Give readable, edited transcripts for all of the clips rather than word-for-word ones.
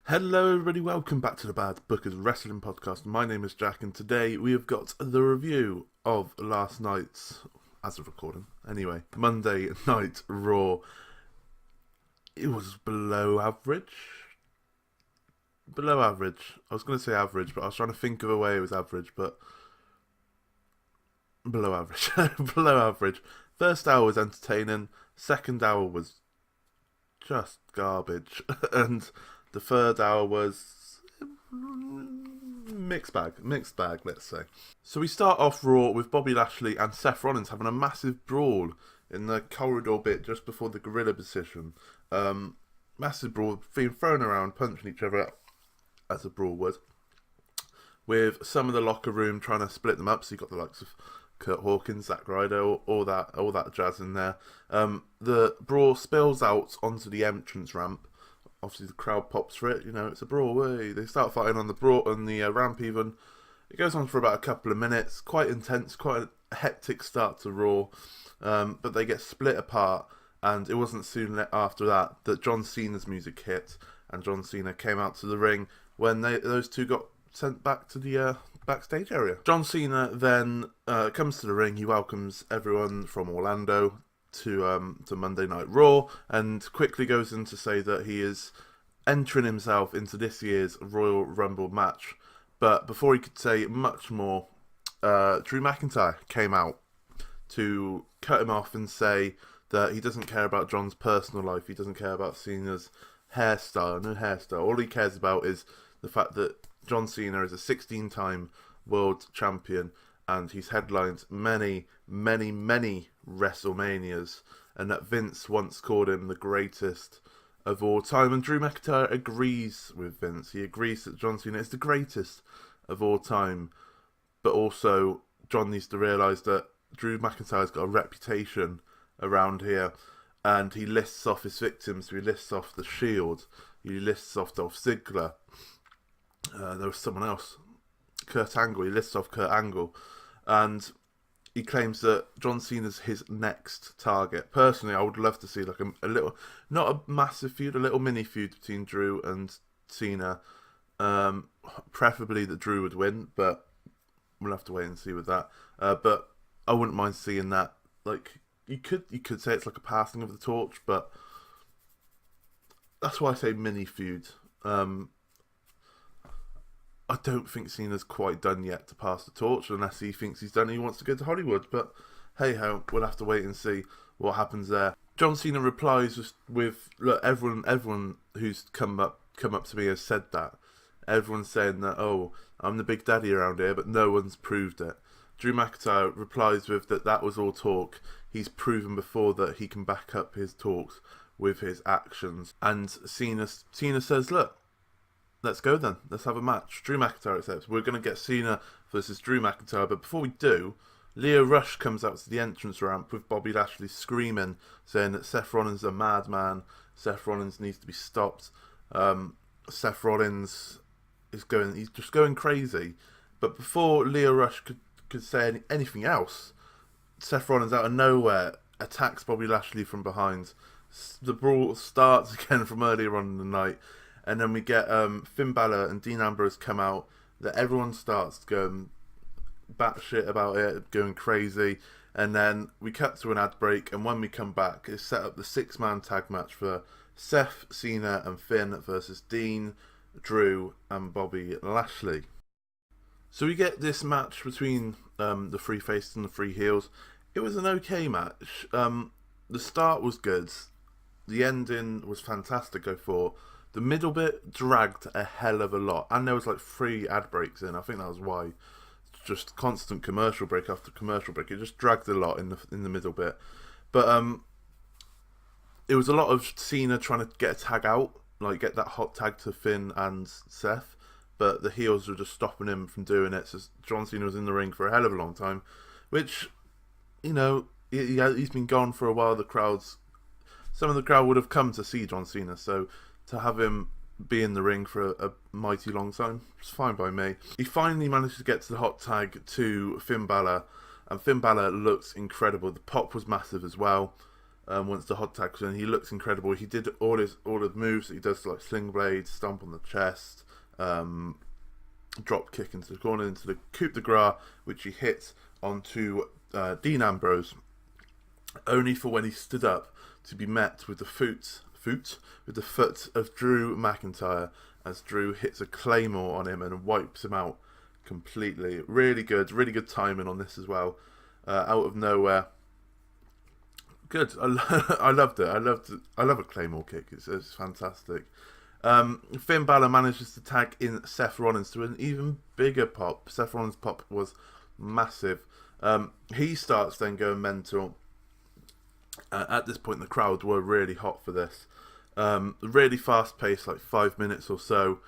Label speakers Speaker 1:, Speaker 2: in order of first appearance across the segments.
Speaker 1: Hello everybody, welcome back to the Bad Bookers Wrestling Podcast. My name is Jack and today we have got the review of last night's, as of recording, anyway, Monday Night Raw. It was below average. Below average. I was going to say average, but I was trying to think of a way it was average, but below average. Below average. First hour was entertaining, second hour was just garbage, and the third hour was mixed bag, let's say. So we start off Raw with Bobby Lashley and Seth Rollins having a massive brawl in the corridor bit just before the gorilla position. Massive brawl, being thrown around, punching each other as a brawl would, with some of the locker room trying to split them up. So you got the likes of Kurt Hawkins, Zack Ryder, all that jazz in there. The brawl spills out onto the entrance ramp. Obviously, the crowd pops for it. You know, it's a brawl. Way they start fighting on the ramp. Even it goes on for about a couple of minutes. Quite intense. Quite a hectic start to Raw. But they get split apart, and it wasn't soon after that John Cena's music hit, and John Cena came out to the ring when those two got sent back to the backstage area. John Cena then comes to the ring. He welcomes everyone from Orlando to Monday Night Raw, and quickly goes in to say that he is entering himself into this year's Royal Rumble match. But before he could say much more, Drew McIntyre came out to cut him off and say that he doesn't care about John's personal life. He doesn't care about Cena's hairstyle. No hairstyle. All he cares about is the fact that John Cena is a 16-time world champion, and he's headlined many WrestleManias, and that Vince once called him the greatest of all time. And Drew McIntyre agrees with Vince. He agrees that John Cena is the greatest of all time, but also John needs to realise that Drew McIntyre's got a reputation around here, and he lists off his victims. So he lists off The Shield, he lists off Dolph Ziggler, there was someone else, Kurt Angle. He lists off Kurt Angle, and he claims that John Cena's his next target. Personally, I would love to see like a little, not a massive feud, a little mini feud between Drew and Cena. Preferably that Drew would win, but we'll have to wait and see with that. But I wouldn't mind seeing that. Like you could say it's like a passing of the torch, but that's why I say mini feud. I don't think Cena's quite done yet to pass the torch, unless he thinks he's done and he wants to go to Hollywood. But hey ho, we'll have to wait and see what happens there. John Cena replies with look, everyone who's come up to me has said that. Everyone's saying that, oh, I'm the big daddy around here, but no one's proved it. Drew McIntyre replies with that was all talk. He's proven before that he can back up his talks with his actions. And Cena says, look, let's go then. Let's have a match. Drew McIntyre accepts. We're going to get Cena versus Drew McIntyre. But before we do, Lio Rush comes out to the entrance ramp with Bobby Lashley screaming, saying that Seth Rollins is a madman. Seth Rollins needs to be stopped. Seth Rollins he's just going crazy. But before Lio Rush could say anything else, Seth Rollins out of nowhere attacks Bobby Lashley from behind. The brawl starts again from earlier on in the night. And then we get Finn Bálor and Dean Ambrose come out. That everyone starts going batshit about it, going crazy. And then we cut to an ad break. And when we come back, it's set up the 6-man tag match for Seth, Cena, and Finn versus Dean, Drew, and Bobby Lashley. So we get this match between the three faces and the three heels. It was an okay match. The start was good. The ending was fantastic, I thought. The middle bit dragged a hell of a lot, and there was like 3 ad breaks in. I think that was why. Just constant commercial break after commercial break. It just dragged a lot in the middle bit. But it was a lot of Cena trying to get a tag out, like get that hot tag to Finn and Seth, but the heels were just stopping him from doing it. So John Cena was in the ring for a hell of a long time, which, you know, he's been gone for a while. Some of the crowd would have come to see John Cena, so to have him be in the ring for a mighty long time, it's fine by me. He finally managed to get to the hot tag to Finn Bálor, and Finn Bálor looks incredible. The pop was massive as well. once the hot tag was in. He looks incredible. He did all the moves that he does, like sling blade, stomp on the chest, drop kick into the corner, into the coup de grace, which he hit onto Dean Ambrose, only for when he stood up to be met with the foot of Drew McIntyre, as Drew hits a claymore on him and wipes him out completely. Really good timing on this as well. Out of nowhere. Good. I loved it. I love a claymore kick. It's fantastic. Finn Balor manages to tag in Seth Rollins to an even bigger pop. Seth Rollins' pop was massive. He starts then going mental. At this point, the crowd were really hot for this. Really fast paced, like 5 minutes or so.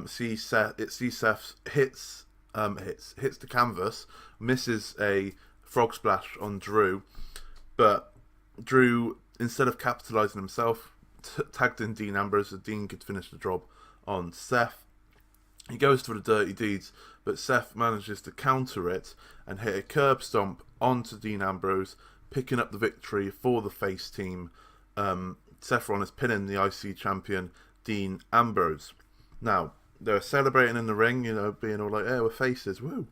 Speaker 1: Seth hits the canvas, misses a frog splash on Drew, but Drew, instead of capitalising himself, tagged in Dean Ambrose so Dean could finish the job on Seth. He goes for the dirty deeds, but Seth manages to counter it and hit a curb stomp onto Dean Ambrose, picking up the victory for the face team. Seth Rollins pinning the IC champion Dean Ambrose. Now, they're celebrating in the ring, being all like, "Hey, we're faces, woo!"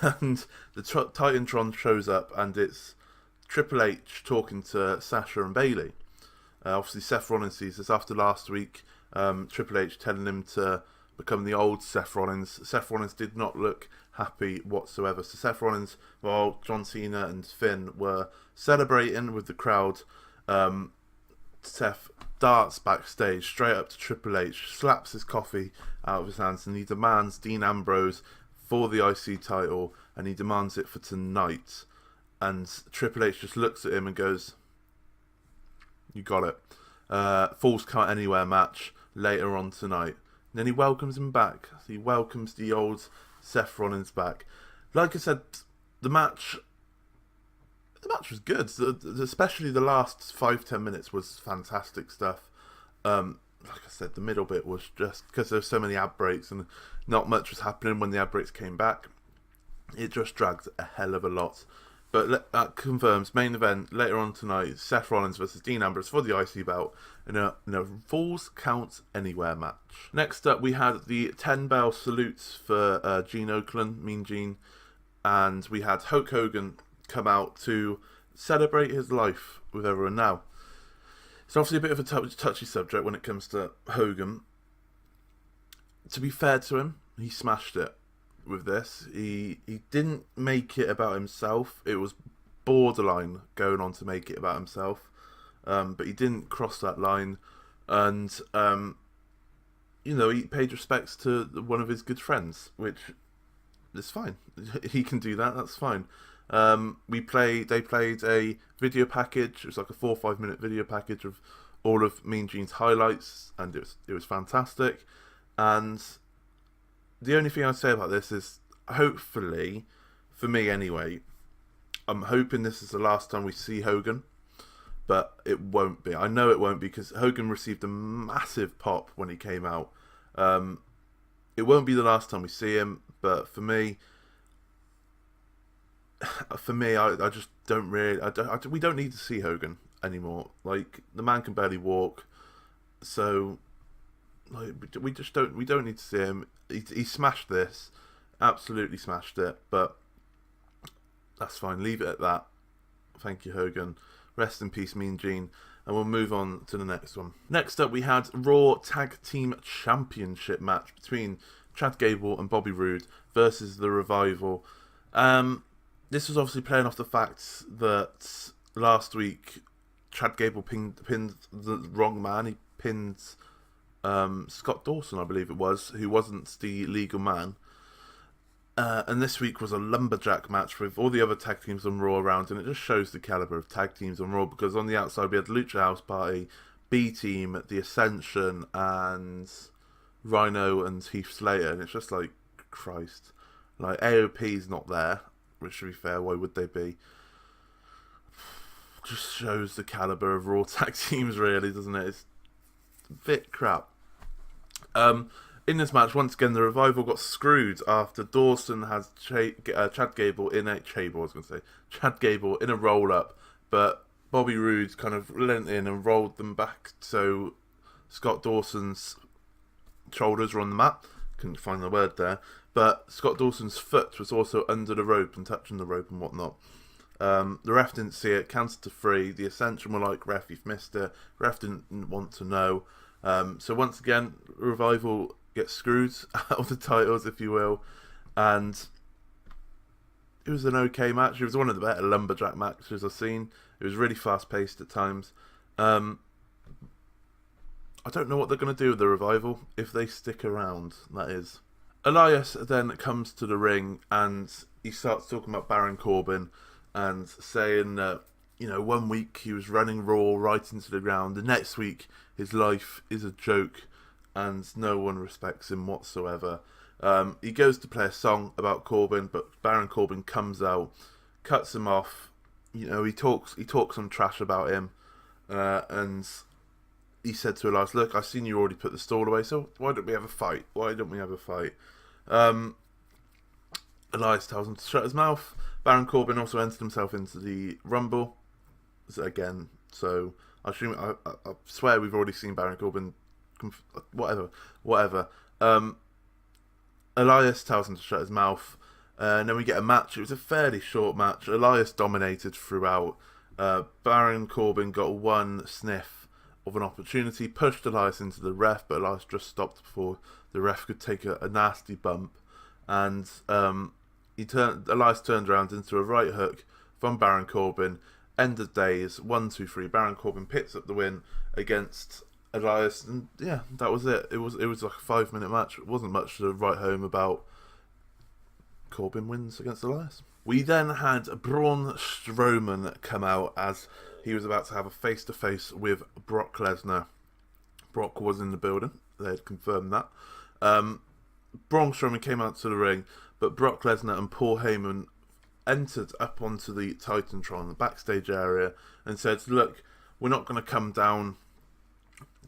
Speaker 1: And the Titantron shows up, and it's Triple H talking to Sasha and Bayley. Obviously, Seth Rollins sees this after last week. Triple H telling him to become the old Seth Rollins. Seth Rollins did not look happy whatsoever. So Seth Rollins, while John Cena and Finn were celebrating with the crowd, Seth darts backstage straight up to Triple H, slaps his coffee out of his hands, and he demands Dean Ambrose for the IC title, and he demands it for tonight. And Triple H just looks at him and goes, "You got it." Falls Count Anywhere match later on tonight. And then he welcomes him back. He welcomes the old Seth Rollins back. Like I said, the match was good. Especially the last 5-10 minutes was fantastic stuff. Like I said, the middle bit was just because there's so many ad breaks and not much was happening when the ad breaks came back. It just dragged a hell of a lot. But that confirms main event later on tonight: Seth Rollins versus Dean Ambrose for the IC belt in a Falls Count Anywhere match. Next up, we had the 10-bell salutes for Gene Okerlund, Mean Gene, and we had Hulk Hogan come out to celebrate his life with everyone. Now, it's obviously a bit of a touchy subject when it comes to Hogan. To be fair to him, he smashed it with this. He didn't make it about himself. It was borderline going on to make it about himself, but he didn't cross that line. And he paid respects to one of his good friends, which is fine. He can do that. That's fine. They played a video package. It was like a 4 or 5 minute video package of all of Mean Gene's highlights, and it was fantastic. And the only thing I'd say about this is, hopefully, for me anyway, I'm hoping this is the last time we see Hogan, but it won't be. I know it won't be, because Hogan received a massive pop when he came out. It won't be the last time we see him, but for me, I just don't really. We don't need to see Hogan anymore. Like, the man can barely walk, so we don't need to see him. He smashed this, absolutely smashed it, but that's fine. Leave it at that. Thank you, Hogan. Rest in peace, Mean Gene. And we'll move on to the next one. Next up, we had Raw Tag Team Championship match between Chad Gable and Bobby Roode versus The Revival. This was obviously playing off the fact that last week Chad Gable pinned the wrong man. He pinned Scott Dawson, I believe it was, who wasn't the legal man. And this week was a lumberjack match with all the other tag teams on Raw around, and it just shows the caliber of tag teams on Raw, because on the outside we had Lucha House Party, B-Team, The Ascension, and Rhino and Heath Slater, and it's just like, Christ. Like, AOP's not there, which, to be fair, why would they be? Just shows the caliber of Raw tag teams, really, doesn't it? It's a bit crap. In this match, once again, the Revival got screwed after Dawson has Chad Gable in a roll-up, but Bobby Roode kind of leant in and rolled them back so Scott Dawson's shoulders were on the mat. Couldn't find the word there. But Scott Dawson's foot was also under the rope and touching the rope and whatnot. The ref didn't see it, counted to 3. The Ascension were like, ref, you've missed it. Ref didn't want to know. So once again, Revival gets screwed out of the titles, if you will. And it was an okay match. It was one of the better Lumberjack matches I've seen. It was really fast-paced at times. I don't know what they're going to do with the Revival, if they stick around, that is. Elias then comes to the ring and he starts talking about Baron Corbin and saying that, 1 week he was running Raw right into the ground. The next week his life is a joke and no one respects him whatsoever. He goes to play a song about Corbin, but Baron Corbin comes out, cuts him off. He talks some trash about him, and he said to Elias, "Look, I've seen you already put the stall away, so why don't we have a fight? Elias tells him to shut his mouth. Baron Corbin also entered himself into the Rumble again, so I swear we've already seen Baron Corbin. Whatever. Elias tells him to shut his mouth, and then we get a match. It was a fairly short match. Elias dominated throughout. Baron Corbin got one sniff of an opportunity, pushed Elias into the ref, but Elias just stopped before the ref could take a nasty bump, and Elias turned around into a right hook from Baron Corbin. End of days, 1, 2, 3. Baron Corbin picks up the win against Elias, and yeah, that was it. It was like a 5-minute match. It wasn't much to write home about. Corbin wins against Elias. We then had Braun Strowman come out as he was about to have a face-to-face with Brock Lesnar. Brock was in the building. They had confirmed that. Braun Strowman came out to the ring, but Brock Lesnar and Paul Heyman entered up onto the Titantron, the backstage area, and said, "Look, we're not going to come down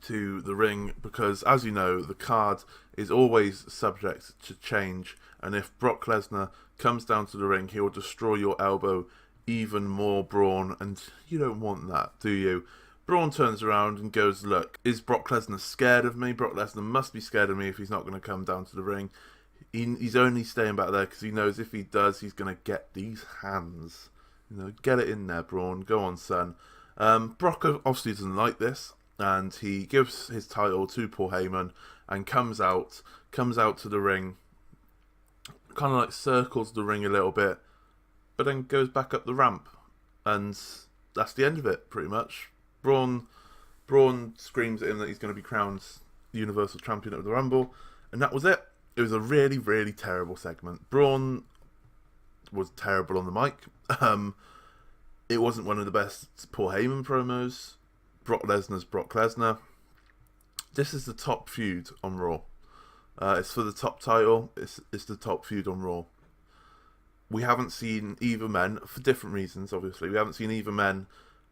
Speaker 1: to the ring because, as you know, the card is always subject to change, and if Brock Lesnar comes down to the ring, he will destroy your elbow even more, Braun, and you don't want that, do you?" Braun turns around and goes, "Look, is Brock Lesnar scared of me? Brock Lesnar must be scared of me if he's not going to come down to the ring. He's only staying back there because he knows if he does, he's going to get these hands. Get it in there, Braun. Go on, son." Brock obviously doesn't like this, and he gives his title to Paul Heyman and comes out to the ring, kind of like circles the ring a little bit, but then goes back up the ramp, and that's the end of it, pretty much. Braun screams at him that he's going to be crowned Universal Champion of the Rumble, and that was it. It was a really, really terrible segment. Braun was terrible on the mic. It wasn't one of the best Paul Heyman promos. Brock Lesnar's Brock Lesnar. This is the top feud on Raw. It's for the top title. It's the top feud on Raw. We haven't seen either men, for different reasons, obviously. We haven't seen either men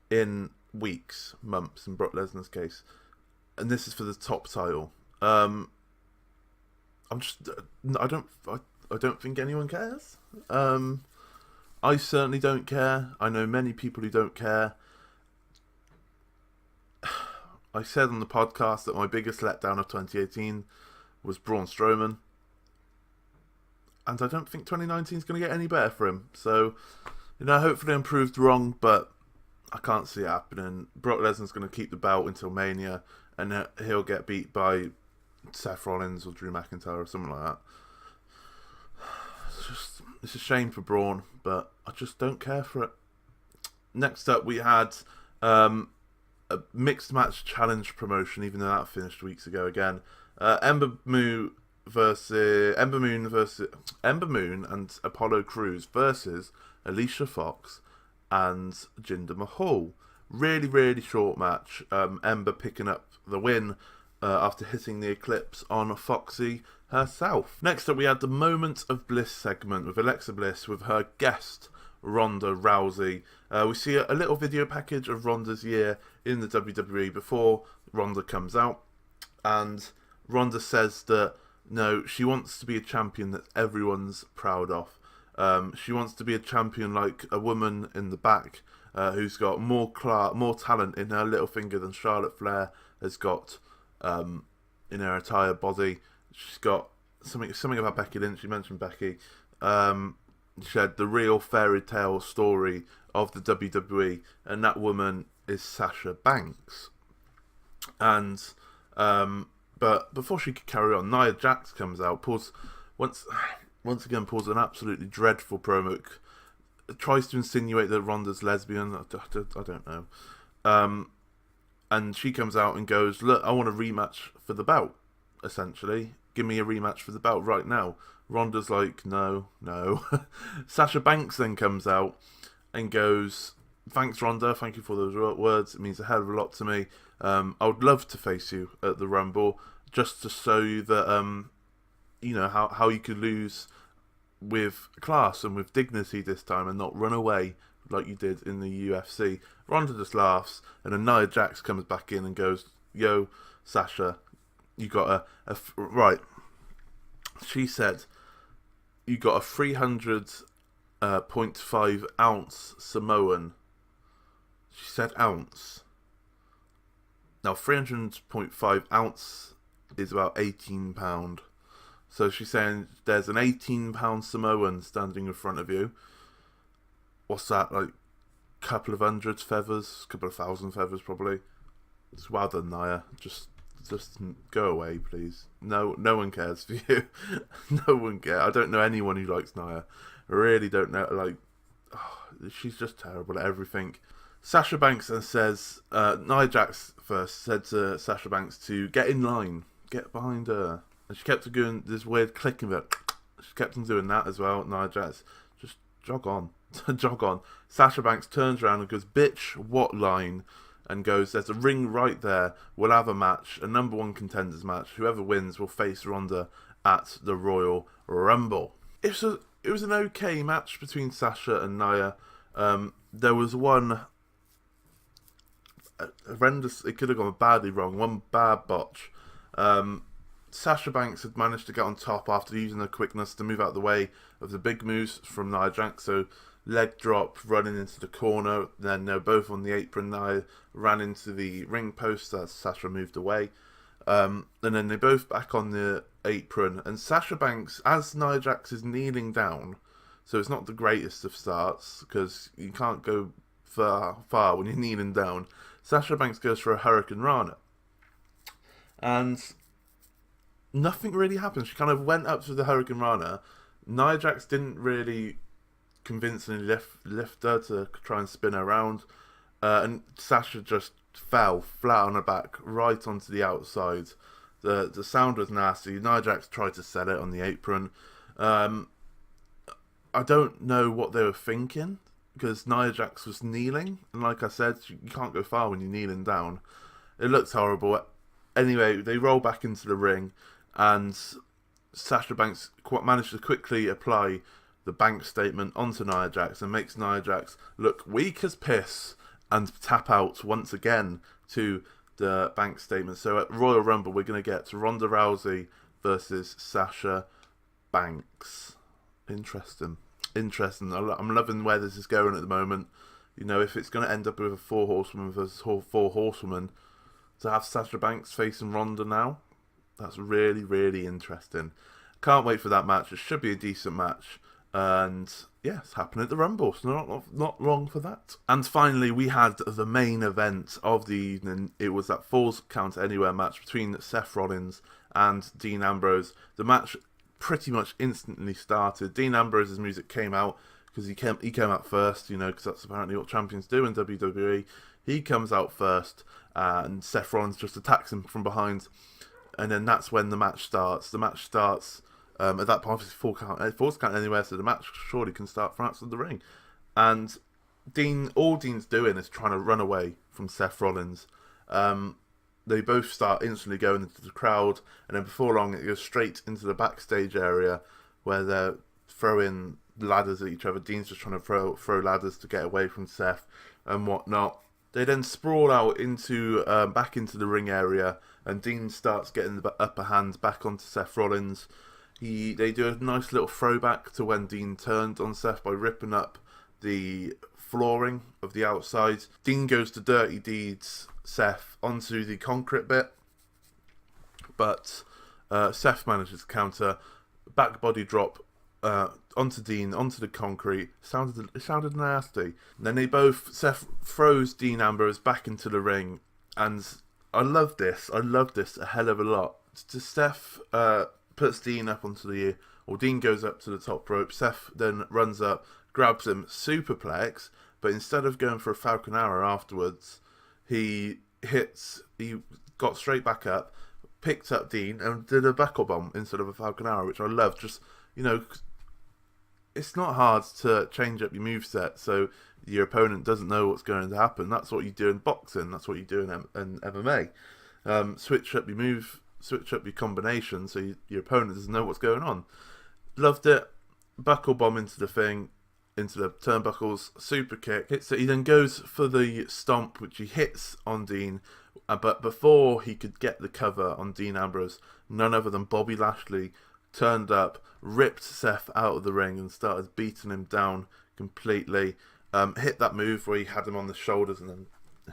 Speaker 1: in weeks, months, in Brock Lesnar's case. And this is for the top title. I don't think anyone cares. I certainly don't care. I know many people who don't care. I said on the podcast that my biggest letdown of 2018 was Braun Strowman. And I don't think 2019 is going to get any better for him. So, hopefully I'm proved wrong, but I can't see it happening. Brock Lesnar's going to keep the belt until Mania, and he'll get beat by Seth Rollins or Drew McIntyre or something like that. It's a shame for Braun, but I just don't care for it. Next up, we had a mixed match challenge promotion, even though that finished weeks ago again. Ember Moon and Apollo Crews versus Alicia Fox and Jinder Mahal. Really, really short match. Ember picking up the win after hitting the Eclipse on Foxy herself. Next up, we had the Moment of Bliss segment with Alexa Bliss with her guest Ronda Rousey. We see a little video package of Ronda's year in the WWE before Ronda comes out, and Ronda says that no, she wants to be a champion that everyone's proud of. She wants to be a champion like a woman in the back who's got more talent in her little finger than Charlotte Flair has got in her entire body. She's got something about Becky Lynch. You mentioned Becky. She had the real fairy tale story of the WWE, and that woman is Sasha Banks. And but before she could carry on, Nia Jax comes out, once again pulls an absolutely dreadful promo. Tries to insinuate that Ronda's lesbian. I don't know. And she comes out and goes, "Look, I want a rematch for the belt. Essentially, give me a rematch for the belt right now." Ronda's like, no. Sasha Banks then comes out and goes, "Thanks, Ronda. Thank you for those words. It means a hell of a lot to me. I would love to face you at the Rumble, just to show you that, you know, how you could lose with class and with dignity this time and not run away like you did in the UFC." Ronda just laughs, and then Nia Jax comes back in and goes, "Yo, Sasha, you got right." She said, "You got a 300.5 ounce Samoan." She said ounce. Now 300.5 ounce is about 18 £. So she's saying there's an 18 £. Samoan standing in front of you. What's that, like a couple of hundred feathers? A couple of thousand feathers probably. It's well done, Nia. Just go away, please. No one cares for you. No one cares. I don't know anyone who likes Nia. I really don't know. Like, she's just terrible at everything. Sasha Banks then says, Nia Jax first said to Sasha Banks to get in line, get behind her. And she kept doing this weird clicking bit. She kept on doing that as well. Nia Jax, just jog on. Jog on. Sasha Banks turns around and goes, "Bitch, what line?" And goes, "There's a ring right there. We'll have a match, a number one contenders match. Whoever wins will face Ronda at the Royal Rumble." It was an okay match between Sasha and Nia. There was one horrendous. It could have gone badly wrong. One bad botch. Sasha Banks had managed to get on top after using her quickness to move out of the way of the big moves from Nia Jax. So leg drop, running into the corner. Then they're both on the apron. Nia ran into the ring post as Sasha moved away. And then they're both back on the apron. And Sasha Banks, as Nia Jax is kneeling down, so it's not the greatest of starts, because you can't go far when you're kneeling down. Sasha Banks goes for a Hurricane Rana. And nothing really happened. She kind of went up to the Hurricane Rana. Nia Jax didn't really convincingly lift her to try and spin her around. And Sasha just fell flat on her back right onto the outside. The sound was nasty. Nia Jax tried to sell it on the apron. I don't know what they were thinking, because Nia Jax was kneeling, and like I said, you can't go far when you're kneeling down. It looks horrible. Anyway, they roll back into the ring, and Sasha Banks managed to quickly apply the bank statement onto Nia Jax and makes Nia Jax look weak as piss and tap out once again to the bank statement. So at Royal Rumble, we're going to get Ronda Rousey versus Sasha Banks. Interesting. I'm loving where this is going at the moment. You know, if it's going to end up with a 4 horsewoman versus 4 horsewomen, to have Sasha Banks facing Ronda now, that's really, really interesting. Can't wait for that match. It should be a decent match. And yeah, it's happening at the Rumble, so not wrong for that. And finally, we had the main event of the evening. It was that Falls Count Anywhere match between Seth Rollins and Dean Ambrose. The match pretty much instantly started. Dean Ambrose's music came out because he came out first, you know, because that's apparently what champions do in WWE. He comes out first, and Seth Rollins just attacks him from behind, and then that's when the match starts. The match starts at that point. Obviously, Falls Count Anywhere, so the match surely can start from outside the ring. And all Dean's doing is trying to run away from Seth Rollins. They both start instantly going into the crowd, and then before long it goes straight into the backstage area where they're throwing ladders at each other. Dean's just trying to throw ladders to get away from Seth and whatnot. They then sprawl out into back into the ring area, and Dean starts getting the upper hand back onto Seth Rollins. They do a nice little throwback to when Dean turned on Seth by ripping up the flooring of the outside. Dean goes to Dirty Deeds Seth onto the concrete bit, but Seth manages to counter, back body drop onto Dean, onto the concrete. It sounded nasty. Then Seth throws Dean Ambrose back into the ring, and I love this a hell of a lot. Seth puts Dean up onto Dean goes up to the top rope. Seth then runs up, grabs him, superplex, but instead of going for a Falcon Arrow afterwards, he got straight back up, picked up Dean, and did a buckle bomb instead of a Falcon Arrow, which I love. Just, it's not hard to change up your moveset so your opponent doesn't know what's going to happen. That's what you do in boxing. That's what you do in MMA. Switch up your move, switch up your combination so your opponent doesn't know what's going on. Loved it. Buckle bomb into the turnbuckles, super kick. Hits it. He then goes for the stomp, which he hits on Dean. But before he could get the cover on Dean Ambrose, none other than Bobby Lashley turned up, ripped Seth out of the ring and started beating him down completely. Hit that move where he had him on the shoulders and then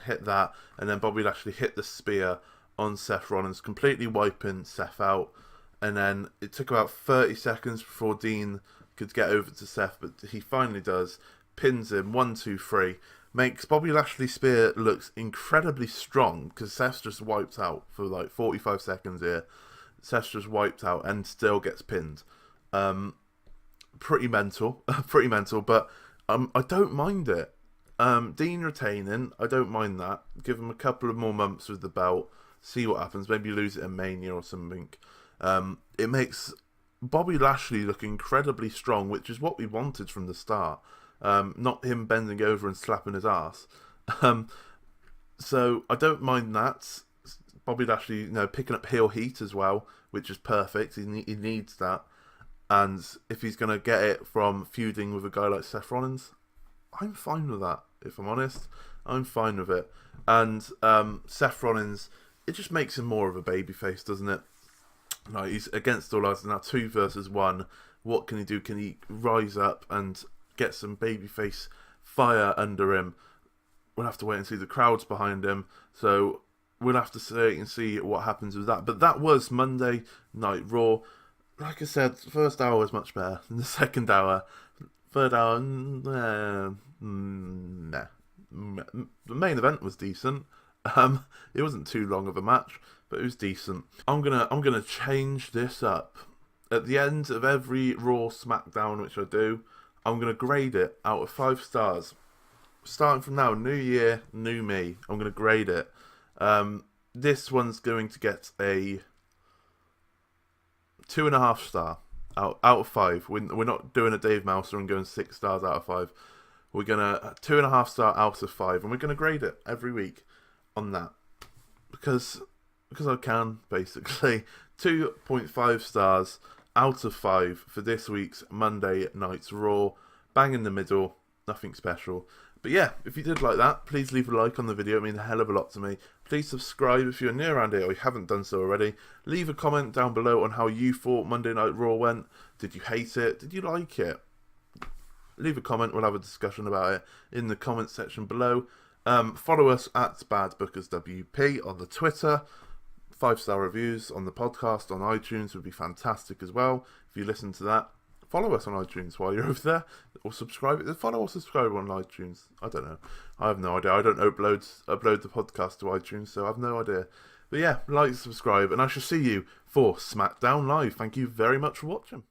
Speaker 1: hit that. And then Bobby Lashley hit the spear on Seth Rollins, completely wiping Seth out. And then it took about 30 seconds before Dean could get over to Seth, but he finally does. Pins him, 1, 2, 3. Makes Bobby Lashley's spear looks incredibly strong, because Seth's just wiped out for like 45 seconds here. Seth's just wiped out and still gets pinned. Pretty mental, but I don't mind it. Dean retaining, I don't mind that. Give him a couple of more months with the belt, see what happens, maybe lose it in Mania or something. It makes Bobby Lashley look incredibly strong, which is what we wanted from the start. Not him bending over and slapping his ass. So I don't mind that. Bobby Lashley, picking up heel heat as well, which is perfect. He needs that. And if he's going to get it from feuding with a guy like Seth Rollins, I'm fine with that, if I'm honest. I'm fine with it. And Seth Rollins, it just makes him more of a babyface, doesn't it? Like, he's against all odds now, 2 versus 1. What can he do? Can he rise up and get some babyface fire under him? We'll have to wait and see. The crowd's behind him, so we'll have to see what happens with that. But that was Monday Night Raw. Like I said, the first hour was much better than the second hour. Third hour, nah. The main event was decent. It wasn't too long of a match, but it was decent. I'm gonna change this up. At the end of every Raw SmackDown, which I do, I'm gonna grade it out of 5 stars. Starting from now, new year, new me. I'm gonna grade it. This one's going to get a 2.5 star out of 5. We're not doing a Dave Mouser and going 6 stars out of 5. We're gonna 2.5 star out of 5, and we're gonna grade it every week on that because I can, basically. 2.5 stars out of 5 for this week's Monday Night's Raw. Bang in the middle, nothing special. But yeah, if you did like that, please leave a like on the video. It means a hell of a lot to me. Please subscribe if you're new around here or you haven't done so already. Leave a comment down below on how you thought Monday Night Raw went. Did you hate it? Did you like it? Leave a comment. We'll have a discussion about it in the comment section below. Follow us at BadBookersWP on the Twitter. 5-star reviews on the podcast on iTunes would be fantastic as well. If you listen to that, follow us on iTunes while you're over there, or subscribe. Follow or subscribe on iTunes. I don't know. I have no idea. I don't upload the podcast to iTunes, so I have no idea. But yeah, like, subscribe, and I shall see you for SmackDown Live. Thank you very much for watching.